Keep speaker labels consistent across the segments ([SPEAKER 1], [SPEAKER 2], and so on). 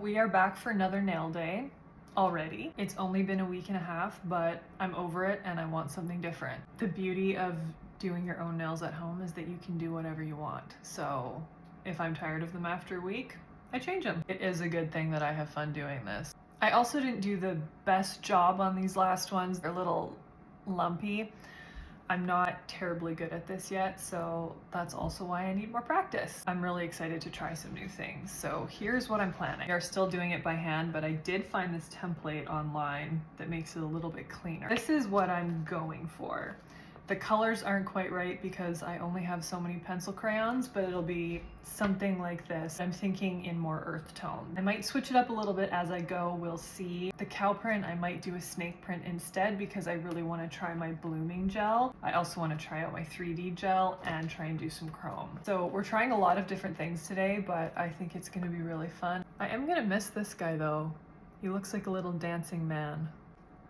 [SPEAKER 1] We are back for another nail day already. It's only been a week and a half, but I'm over it and I want something different. The beauty of doing your own nails at home is that you can do whatever you want. So if I'm tired of them after a week, I change them. It is a good thing that I have fun doing this. I also didn't do the best job on these last ones. They're a little lumpy. I'm not terribly good at this yet, so that's also why I need more practice. I'm really excited to try some new things. So here's what I'm planning. We are still doing it by hand, but I did find this template online that makes it a little bit cleaner. This is what I'm going for. The colors aren't quite right because I only have so many pencil crayons, but it'll be something like this. I'm thinking in more earth tone. I might switch it up a little bit as I go, we'll see. The cow print, I might do a snake print instead because I really want to try my blooming gel. I also want to try out my 3D gel and try and do some chrome. So we're trying a lot of different things today, but I think it's going to be really fun. I am going to miss this guy though. He looks like a little dancing man.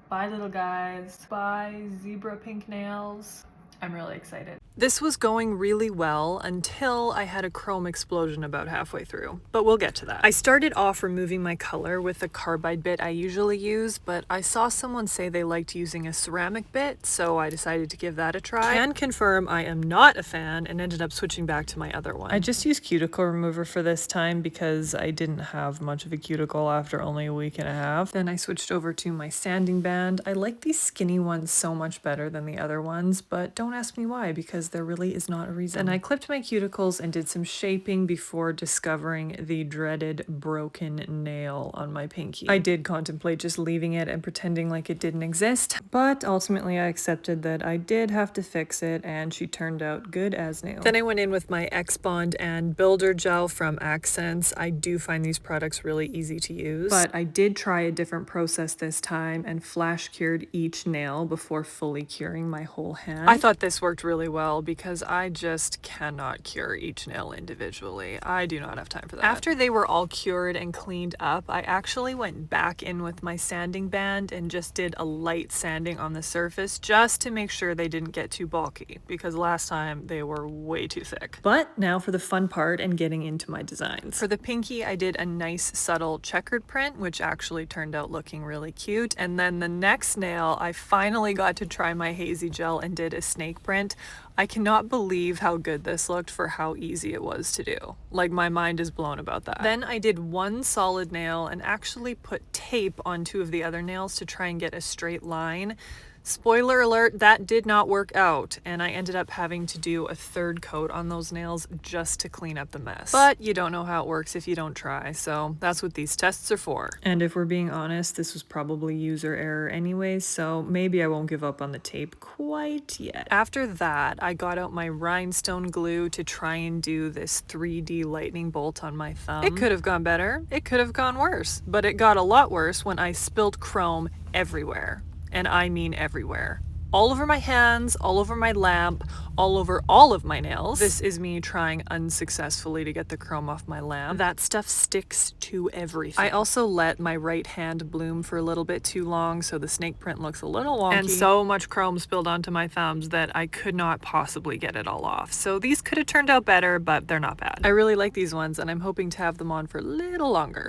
[SPEAKER 1] Bye little guys. Bye zebra pink nails. I'm really excited. This was going really well until I had a chrome explosion about halfway through, but we'll get to that. I started off removing my color with the carbide bit I usually use, but I saw someone say they liked using a ceramic bit, so I decided to give that a try. Can confirm I am not a fan and ended up switching back to my other one. I just used cuticle remover for this time because I didn't have much of a cuticle after only a week and a half. Then I switched over to my sanding band. I like these skinny ones so much better than the other ones, but don't ask me why because there really is not a reason. And I clipped my cuticles and did some shaping before discovering the dreaded broken nail on my pinky. I did contemplate just leaving it and pretending like it didn't exist, but ultimately I accepted that I did have to fix it and she turned out good as new. Then I went in with my X-Bond and Builder Gel from Accents. I do find these products really easy to use, but I did try a different process this time and flash cured each nail before fully curing my whole hand. I thought this worked really well because I just cannot cure each nail individually. I do not have time for that. After they were all cured and cleaned up, I actually went back in with my sanding band and just did a light sanding on the surface just to make sure they didn't get too bulky because last time they were way too thick. But now for the fun part and getting into my designs. For the pinky, I did a nice subtle checkered print, which actually turned out looking really cute. And then the next nail, I finally got to try my hazy gel and did a snake print. I cannot believe how good this looked for how easy it was to do. Like, my mind is blown about that. Then I did one solid nail and actually put tape on two of the other nails to try and get a straight line. Spoiler alert, that did not work out, and I ended up having to do a third coat on those nails just to clean up the mess. But you don't know how it works if you don't try, so that's what these tests are for. And if we're being honest, this was probably user error anyways, so maybe I won't give up on the tape quite yet. After that, I got out my rhinestone glue to try and do this 3D lightning bolt on my thumb. It could have gone better, it could have gone worse, but it got a lot worse when I spilled chrome everywhere. And I mean everywhere. All over my hands, all over my lamp, all over all of my nails. This is me trying unsuccessfully to get the chrome off my lamp. That stuff sticks to everything. I also let my right hand bloom for a little bit too long, so the snake print looks a little wonky. And so much chrome spilled onto my thumbs that I could not possibly get it all off. So these could have turned out better, but they're not bad. I really like these ones, and I'm hoping to have them on for a little longer.